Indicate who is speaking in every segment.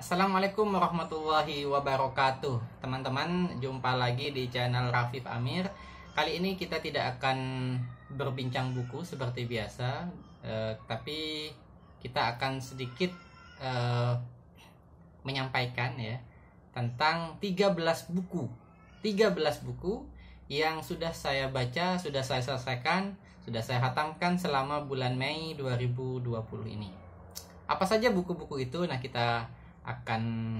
Speaker 1: Assalamualaikum warahmatullahi wabarakatuh. Teman-teman, jumpa lagi di channel Rafif Amir. Kali ini kita tidak akan berbincang buku seperti biasa, tapi kita akan sedikit menyampaikan ya tentang 13 buku yang sudah saya baca, sudah saya selesaikan, sudah saya hatamkan selama bulan Mei 2020 ini. Apa saja buku-buku itu? Nah, kita akan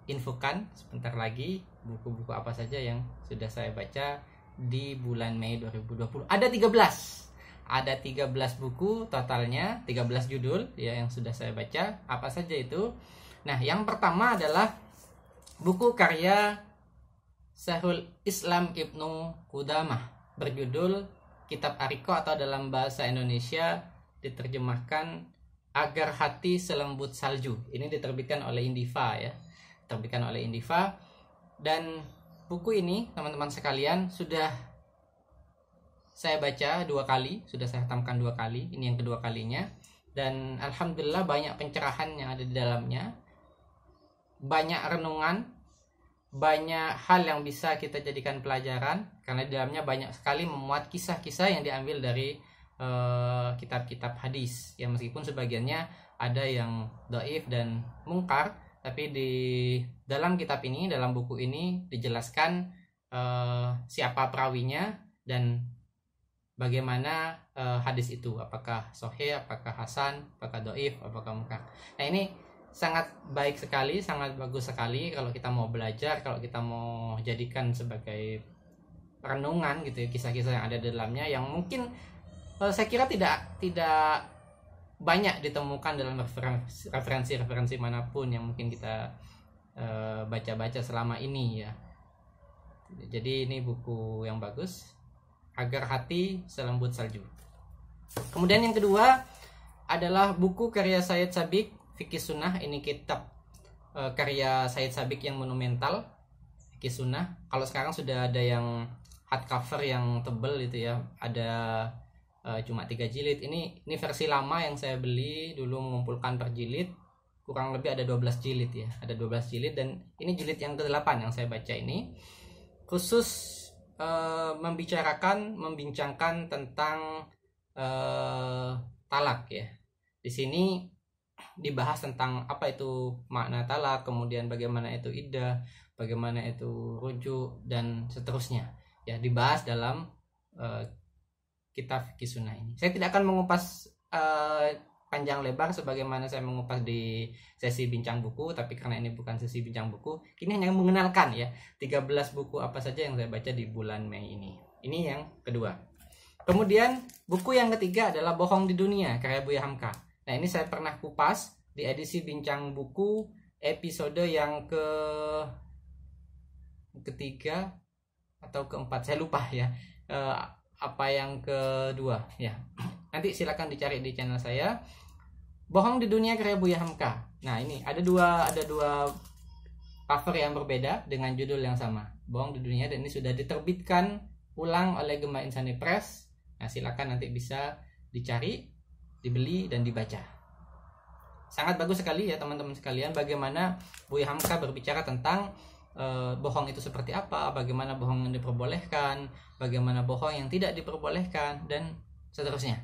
Speaker 1: infokan sebentar lagi buku-buku apa saja yang sudah saya baca di bulan Mei 2020. Ada 13 buku totalnya, 13 judul ya yang sudah saya baca. Apa saja itu? Nah, yang pertama adalah buku karya Syekhul Islam Ibnu Qudamah berjudul Kitab Ariqah, atau dalam bahasa Indonesia diterjemahkan Agar Hati Selembut Salju. Ini diterbitkan oleh Indiva ya. Dan buku ini teman-teman sekalian sudah saya baca 2 kali, sudah saya hatamkan 2 kali. Ini yang kedua kalinya. Dan alhamdulillah banyak pencerahan yang ada di dalamnya. Banyak renungan, banyak hal yang bisa kita jadikan pelajaran, karena di dalamnya banyak sekali memuat kisah-kisah yang diambil dari kitab-kitab hadis ya, meskipun sebagiannya ada yang dhaif dan mungkar, tapi di dalam kitab ini, dalam buku ini dijelaskan siapa perawinya dan bagaimana hadis itu, apakah sahih, apakah hasan, apakah dhaif, apakah mungkar. Nah, ini sangat baik sekali, sangat bagus sekali kalau kita mau belajar, kalau kita mau jadikan sebagai renungan gitu ya, kisah-kisah yang ada di dalamnya yang mungkin saya kira tidak banyak ditemukan dalam referensi manapun yang mungkin kita baca-baca selama ini ya. Jadi ini buku yang bagus, Agar Hati Selembut Salju. Kemudian yang kedua adalah buku karya Said Sabiq, Fikih Sunnah. Ini kitab karya Said Sabiq yang monumental, Fikih Sunnah. Kalau sekarang sudah ada yang hardcover yang tebel itu ya, ada cuma 3 jilid. Ini versi lama yang saya beli dulu, mengumpulkan per jilid kurang lebih ada 12 jilid ya, ada 12 jilid, dan ini jilid yang ke-8 yang saya baca ini, khusus membincangkan tentang talak ya. Di sini dibahas tentang apa itu makna talak, kemudian bagaimana itu iddah, bagaimana itu rujuk, dan seterusnya ya, dibahas dalam kitab Fikih Sunnah ini. Saya tidak akan mengupas panjang lebar sebagaimana saya mengupas di sesi bincang buku, tapi karena ini bukan sesi bincang buku, ini hanya mengenalkan ya 13 buku apa saja yang saya baca di bulan Mei ini. Ini yang kedua. Kemudian buku yang ketiga adalah Bohong di Dunia karya Buya Hamka. Nah, ini saya pernah kupas di edisi bincang buku episode yang ketiga atau keempat, saya lupa ya. Apa yang kedua ya, nanti silakan dicari di channel saya, Bohong di Dunia karya Buya Hamka. Nah, ini ada dua cover yang berbeda dengan judul yang sama, Bohong di Dunia, dan ini sudah diterbitkan ulang oleh Gema Insani Press. Nah, silakan nanti bisa dicari, dibeli, dan dibaca. Sangat bagus sekali ya teman-teman sekalian, bagaimana Buya Hamka berbicara tentang bohong itu seperti apa, bagaimana bohong yang diperbolehkan, bagaimana bohong yang tidak diperbolehkan, dan seterusnya,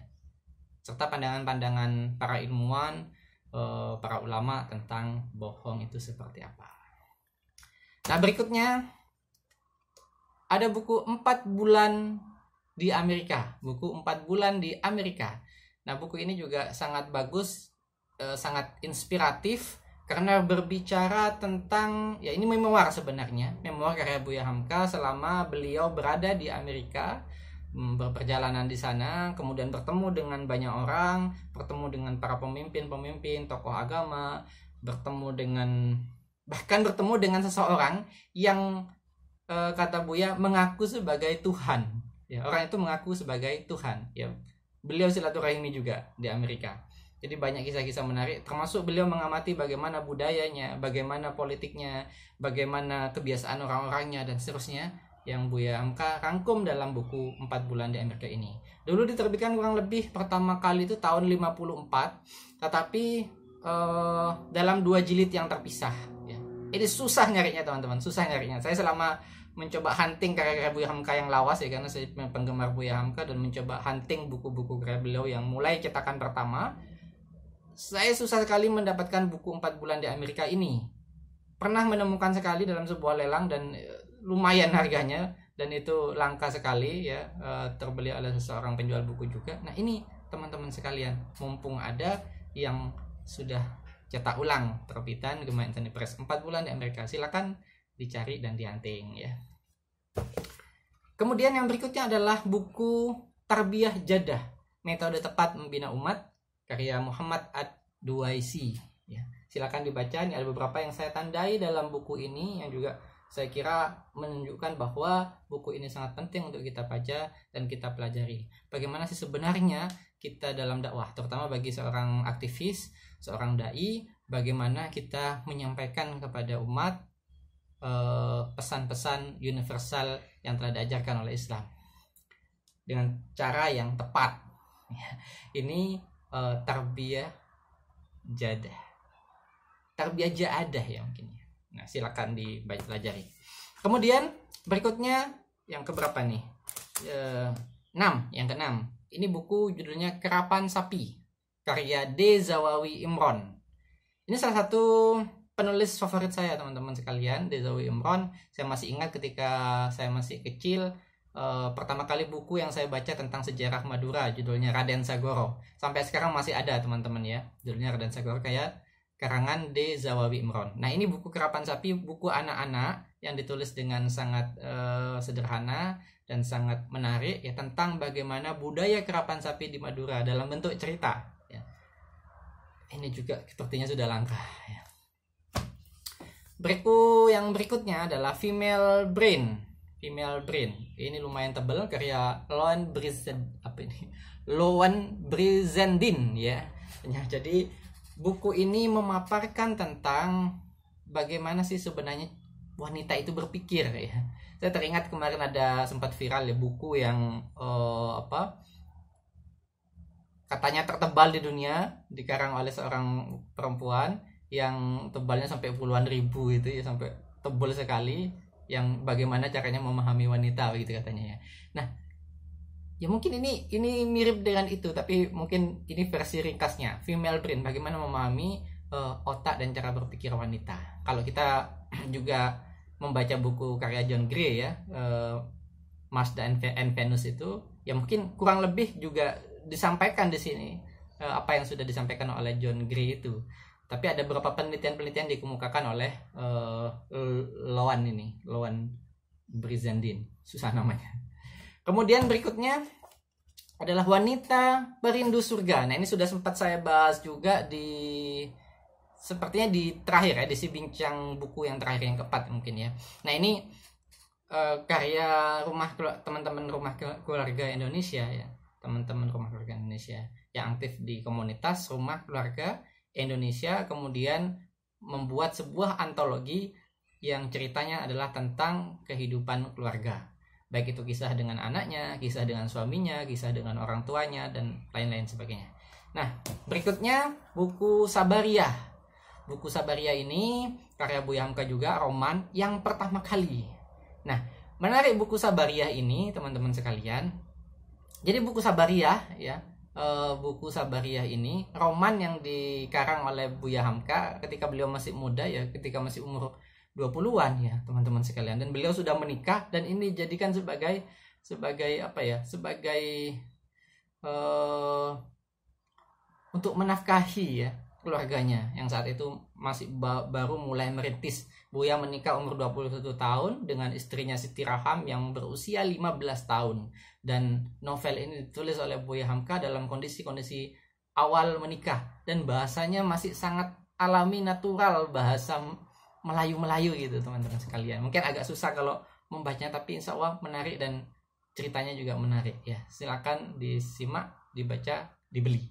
Speaker 1: serta pandangan-pandangan para ilmuwan, para ulama tentang bohong itu seperti apa. Nah, berikutnya ada buku 4 bulan di Amerika, buku 4 bulan di Amerika. Nah, buku ini juga sangat bagus, sangat inspiratif, karena berbicara tentang, ya ini memoir sebenarnya, memoir karya Buya Hamka selama beliau berada di Amerika, berperjalanan di sana, kemudian bertemu dengan banyak orang, bertemu dengan para pemimpin, tokoh agama, bahkan bertemu dengan seseorang yang kata Buya mengaku sebagai Tuhan. Ya, orang itu mengaku sebagai Tuhan. Ya, beliau silaturahmi juga di Amerika. Jadi banyak kisah-kisah menarik, termasuk beliau mengamati bagaimana budayanya, bagaimana politiknya, bagaimana kebiasaan orang-orangnya, dan seterusnya, yang Buya Hamka rangkum dalam buku 4 bulan di Amerika ini. Dulu diterbitkan kurang lebih pertama kali itu tahun 54, tetapi dalam 2 jilid yang terpisah ya. Ini susah nyarinya teman-teman, susah nyarinya. Saya selama mencoba hunting karya-karya Buya Hamka yang lawas ya, karena saya penggemar Buya Hamka, dan mencoba hunting buku-buku karya beliau yang mulai cetakan pertama, saya susah sekali mendapatkan buku 4 bulan di Amerika ini. Pernah menemukan sekali dalam sebuah lelang dan lumayan harganya, dan itu langka sekali ya, terbeli oleh seseorang penjual buku juga. Nah ini teman-teman sekalian, mumpung ada yang sudah cetak ulang terbitan Gema Internet Press 4 bulan di Amerika, silakan dicari dan dihunting ya. Kemudian yang berikutnya adalah buku Tarbiyah Jadah, Metode Tepat Membina Umat, karya Muhammad Ad-Duwaisi ya. Silakan dibaca. Ini ada beberapa yang saya tandai dalam buku ini yang juga saya kira menunjukkan bahwa buku ini sangat penting untuk kita baca dan kita pelajari. Bagaimana sih sebenarnya kita dalam dakwah, terutama bagi seorang aktivis, seorang dai, bagaimana kita menyampaikan kepada umat pesan-pesan universal yang telah diajarkan oleh Islam dengan cara yang tepat. Ini tarbiyah jadah, tarbiyah jadah ya mungkin. Nah silakan dipelajari. Kemudian berikutnya yang keberapa nih? 6, yang ke-6. Ini buku judulnya Kerapan Sapi, karya D. Zawawi Imron. Ini salah satu penulis favorit saya teman-teman sekalian, D. Zawawi Imron. Saya masih ingat ketika saya masih kecil, pertama kali buku yang saya baca tentang sejarah Madura judulnya Raden Sagoro. Sampai sekarang masih ada teman-teman ya, judulnya Raden Sagoro, kayak karangan D. Zawawi Imron. Nah ini buku Kerapan Sapi, buku anak-anak yang ditulis dengan sangat sederhana dan sangat menarik ya, tentang bagaimana budaya kerapan sapi di Madura dalam bentuk cerita ya. Ini juga sepertinya sudah langka ya. Buku yang berikutnya adalah Female Brain. Ini lumayan tebal, karya Loan Brizendin ya. Jadi buku ini memaparkan tentang bagaimana sih sebenarnya wanita itu berpikir ya. Saya teringat kemarin ada sempat viral ya buku yang katanya tertebal di dunia, dikarang oleh seorang perempuan yang tebalnya sampai puluhan ribu itu ya, sampai tebal sekali, yang bagaimana caranya memahami wanita gitu katanya ya. Nah ya mungkin ini mirip dengan itu, tapi mungkin ini versi ringkasnya. Female Brain, bagaimana memahami otak dan cara berpikir wanita. Kalau kita juga membaca buku karya John Gray ya, Mars and Venus itu, ya mungkin kurang lebih juga disampaikan di sini apa yang sudah disampaikan oleh John Gray itu. Tapi ada beberapa penelitian dikemukakan oleh Loan Brizendin, susah namanya. Kemudian berikutnya adalah Wanita Perindu Surga. Nah ini sudah sempat saya bahas juga sepertinya di terakhir edisi bincang buku yang terakhir, yang keempat mungkin ya. Nah ini karya teman-teman rumah keluarga Indonesia ya, teman-teman rumah keluarga Indonesia yang aktif di komunitas rumah keluarga Indonesia, kemudian membuat sebuah antologi yang ceritanya adalah tentang kehidupan keluarga, baik itu kisah dengan anaknya, kisah dengan suaminya, kisah dengan orang tuanya, dan lain-lain sebagainya. Nah berikutnya buku Sabariyah. Buku Sabariyah ini karya Buya Hamka juga, roman yang pertama kali. Nah menarik buku Sabariyah ini teman-teman sekalian. Jadi buku Sabariyah ya, buku Sabariyah ini roman yang dikarang oleh Buya Hamka ketika beliau masih muda ya, ketika masih umur 20-an ya teman-teman sekalian, dan beliau sudah menikah, dan ini dijadikan sebagai apa ya, sebagai untuk menafkahi ya keluarganya yang saat itu masih baru mulai merintis. Buya menikah umur 21 tahun dengan istrinya Siti Raham yang berusia 15 tahun, dan novel ini ditulis oleh Buya Hamka dalam kondisi awal menikah, dan bahasanya masih sangat alami, natural, bahasa Melayu gitu teman-teman sekalian. Mungkin agak susah kalau membacanya, tapi insya Allah menarik dan ceritanya juga menarik ya. Silakan disimak, dibaca, dibeli.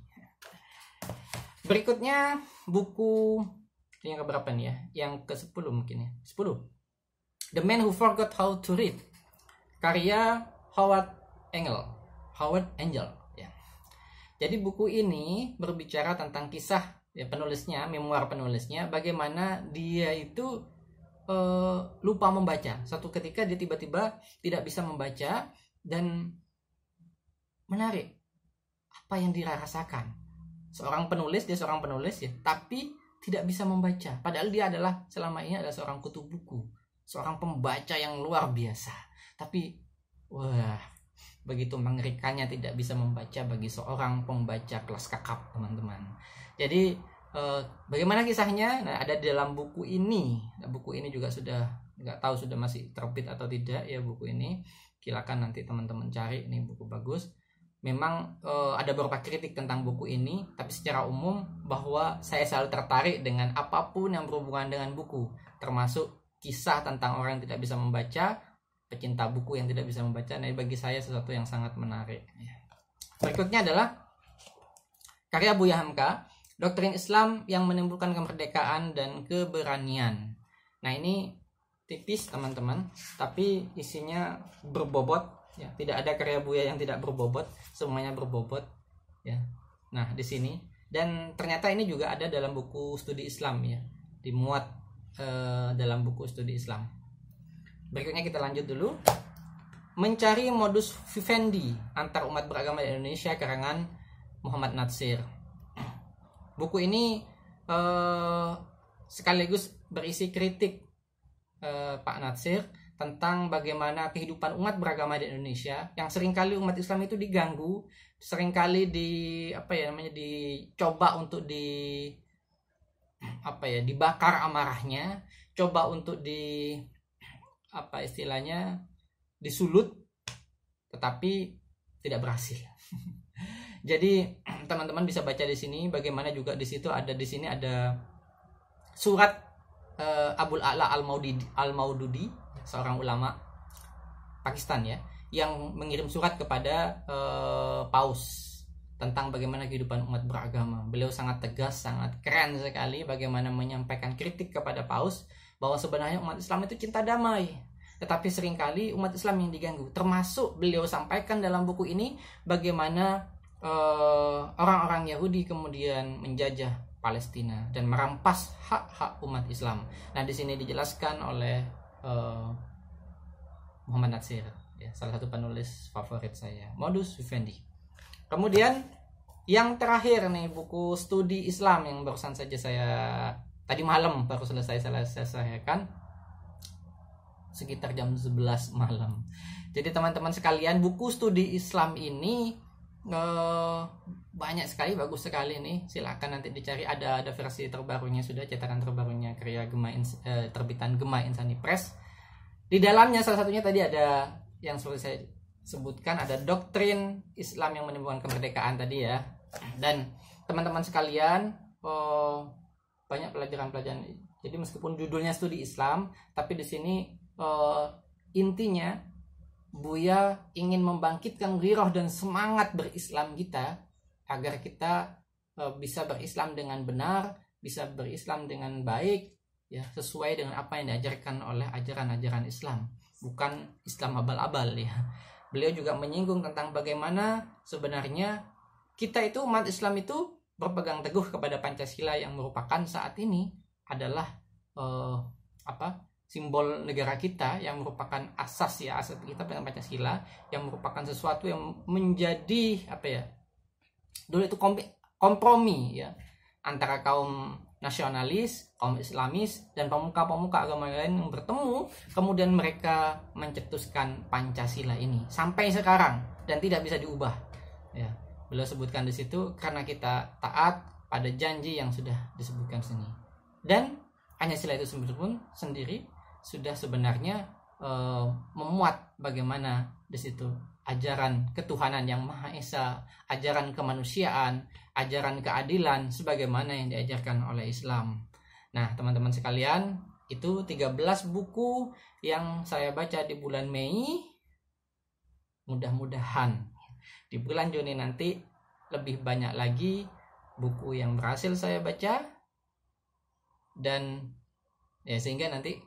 Speaker 1: Berikutnya buku yang keberapa nih ya? Yang ke-10 mungkin ya. 10. The Man Who Forgot How to Read. Karya Howard Angel ya. Jadi buku ini berbicara tentang kisah ya penulisnya, memoir penulisnya, bagaimana dia itu lupa membaca. Suatu ketika dia tiba-tiba tidak bisa membaca, dan menarik apa yang dia rasakan. Dia seorang penulis ya, tapi tidak bisa membaca. Padahal dia adalah selama ini adalah seorang kutu buku, seorang pembaca yang luar biasa. Tapi wah, begitu mengerikannya tidak bisa membaca bagi seorang pembaca kelas kakap, teman-teman. Jadi bagaimana kisahnya? Nah, ada di dalam buku ini. Nah, buku ini juga sudah nggak tahu sudah masih terbit atau tidak ya buku ini. Silakan nanti teman-teman cari, ini buku bagus. Memang ada beberapa kritik tentang buku ini, tapi secara umum bahwa saya selalu tertarik dengan apapun yang berhubungan dengan buku, termasuk kisah tentang orang yang tidak bisa membaca, pecinta buku yang tidak bisa membaca. Nah, bagi saya sesuatu yang sangat menarik. Berikutnya adalah karya Buya Hamka, Doktrin Islam yang Menimbulkan Kemerdekaan dan Keberanian. Nah, ini tipis teman-teman, tapi isinya berbobot. Ya, tidak ada karya Buya yang tidak berbobot, semuanya berbobot. Ya, nah di sini, dan ternyata ini juga ada dalam buku studi Islam ya, dimuat dalam buku studi Islam. Berikutnya kita lanjut dulu. Mencari Modus Vivendi Antar Umat Beragama di Indonesia, karangan Muhammad Natsir. Buku ini sekaligus berisi kritik Pak Natsir tentang bagaimana kehidupan umat beragama di Indonesia, yang seringkali umat Islam itu diganggu, seringkali dicoba untuk dibakar amarahnya, coba untuk disulut, tetapi tidak berhasil. Jadi teman-teman bisa baca di sini bagaimana juga di situ ada surat Abul A'la Al-Maududi, seorang ulama Pakistan ya, yang mengirim surat kepada Paus tentang bagaimana kehidupan umat beragama. Beliau sangat tegas, sangat keren sekali bagaimana menyampaikan kritik kepada Paus bahwa sebenarnya umat Islam itu cinta damai, tetapi seringkali umat Islam yang diganggu. Termasuk beliau sampaikan dalam buku ini bagaimana orang-orang Yahudi kemudian menjajah Palestina dan merampas hak-hak umat Islam. Nah, di sini dijelaskan oleh Muhammad Natsir ya, salah satu penulis favorit saya, Modus Vivendi. Kemudian yang terakhir nih, buku studi Islam yang barusan saja saya tadi malam baru selesai selesaikan sekitar jam 11 malam. Jadi teman-teman sekalian, buku studi Islam ini banyak sekali, bagus sekali nih. Silakan nanti dicari, ada versi terbarunya, sudah cetakan terbarunya karya terbitan Gema Insani Press. Di dalamnya salah satunya tadi ada yang seperti saya sebutkan, ada Doktrin Islam yang Menimbulkan Kemerdekaan tadi ya. Dan teman-teman sekalian, banyak pelajaran-pelajaran. Jadi meskipun judulnya studi Islam, tapi di sini intinya Buya ingin membangkitkan giroh dan semangat berislam kita, agar kita bisa berislam dengan benar, bisa berislam dengan baik ya, sesuai dengan apa yang diajarkan oleh ajaran-ajaran Islam, bukan Islam abal-abal ya. Beliau juga menyinggung tentang bagaimana sebenarnya kita itu umat Islam itu berpegang teguh kepada Pancasila yang merupakan saat ini adalah simbol negara kita, yang merupakan asas kita dengan Pancasila, yang merupakan sesuatu yang menjadi dulu itu kompromi ya antara kaum nasionalis, kaum Islamis, dan pemuka-pemuka agama lain yang bertemu, kemudian mereka mencetuskan Pancasila ini sampai sekarang dan tidak bisa diubah ya. Beliau sebutkan di situ karena kita taat pada janji yang sudah disebutkan sini, dan Pancasila itu sendiri sudah sebenarnya memuat bagaimana di situ ajaran ketuhanan yang Maha Esa, ajaran kemanusiaan, ajaran keadilan sebagaimana yang diajarkan oleh Islam. Nah, teman-teman sekalian, itu 13 buku yang saya baca di bulan Mei. Mudah-mudahan di bulan Juni nanti lebih banyak lagi buku yang berhasil saya baca, dan ya sehingga nanti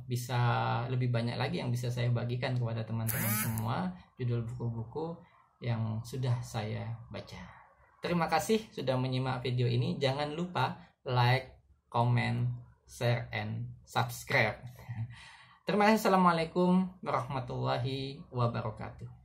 Speaker 1: bisa lebih banyak lagi yang bisa saya bagikan kepada teman-teman semua, judul buku-buku yang sudah saya baca. Terima kasih sudah menyimak video ini. Jangan lupa like, comment, share, and subscribe. Terima kasih. Assalamualaikum warahmatullahi wabarakatuh.